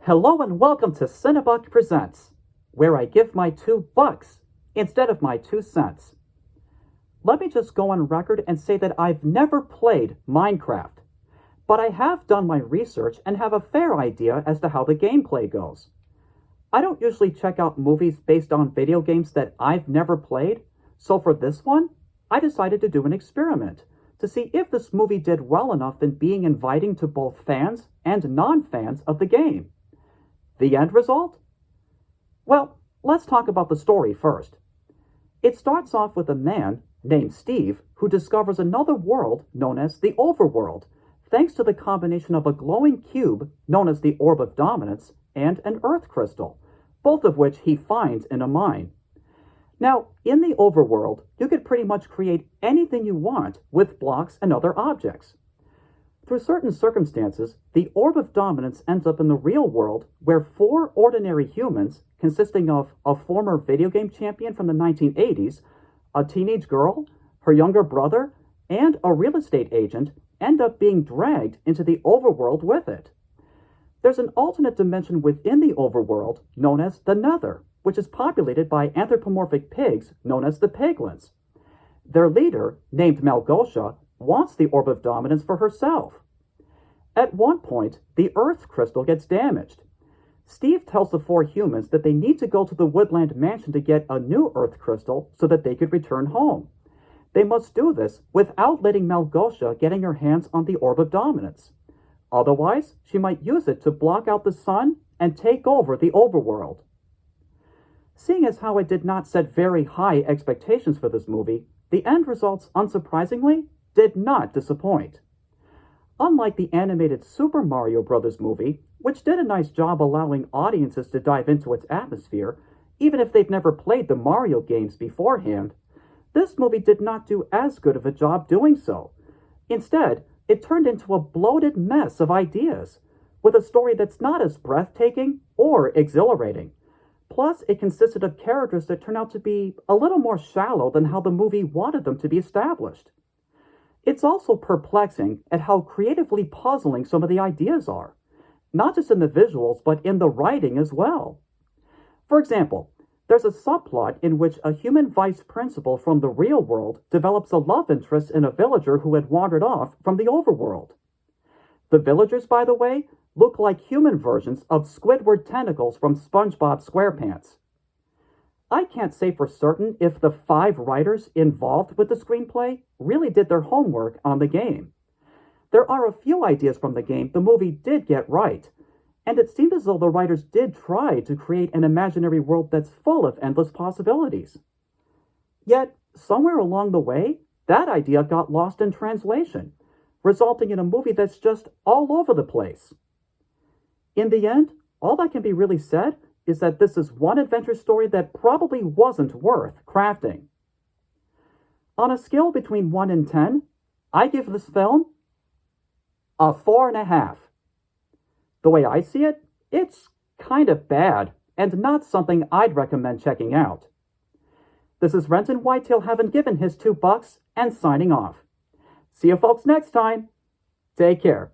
Hello and welcome to Cinebuck Presents, where I give my $2 instead of my 2 cents. Let me just go on record and say that I've never played Minecraft, but I have done my research and have a fair idea as to how the gameplay goes. I don't usually check out movies based on video games that I've never played, so for this one, I decided to do an experiment to see if this movie did well enough in being inviting to both fans and non-fans of the game. The end result? Well, let's talk about the story first. It starts off with a man named Steve who discovers another world known as the Overworld, thanks to the combination of a glowing cube known as the Orb of Dominance and an Earth crystal, both of which he finds in a mine. Now, in the Overworld, you could pretty much create anything you want with blocks and other objects. Through certain circumstances, the Orb of Dominance ends up in the real world where 4 ordinary humans, consisting of a former video game champion from the 1980s, a teenage girl, her younger brother, and a real estate agent, end up being dragged into the Overworld with it. There's an alternate dimension within the Overworld known as the Nether, which is populated by anthropomorphic pigs known as the Piglins. Their leader, named Malgosia, wants the Orb of Dominance for herself. At one point, the Earth crystal gets damaged. Steve tells the 4 humans that they need to go to the Woodland Mansion to get a new Earth crystal so that they could return home. They must do this without letting Malgosia getting her hands on the Orb of Dominance. Otherwise, she might use it to block out the sun and take over the Overworld. Seeing as how I did not set very high expectations for this movie, the end results, unsurprisingly, did not disappoint. Unlike the animated Super Mario Bros. Movie, which did a nice job allowing audiences to dive into its atmosphere, even if they've never played the Mario games beforehand, this movie did not do as good of a job doing so. Instead, it turned into a bloated mess of ideas, with a story that's not as breathtaking or exhilarating. Plus, it consisted of characters that turned out to be a little more shallow than how the movie wanted them to be established. It's also perplexing at how creatively puzzling some of the ideas are, not just in the visuals, but in the writing as well. For example, there's a subplot in which a human vice principal from the real world develops a love interest in a villager who had wandered off from the overworld. The villagers, by the way, look like human versions of Squidward tentacles from SpongeBob SquarePants. I can't say for certain if the 5 writers involved with the screenplay really did their homework on the game. There are a few ideas from the game the movie did get right, and it seemed as though the writers did try to create an imaginary world that's full of endless possibilities. Yet, somewhere along the way, that idea got lost in translation, resulting in a movie that's just all over the place. In the end, all that can be really said is that this is one adventure story that probably wasn't worth crafting. On a scale between 1 and 10, I give this film a 4.5. The way I see it, it's kind of bad and not something I'd recommend checking out. This is Renton Whitetail having given his $2 and signing off. See you folks next time. Take care.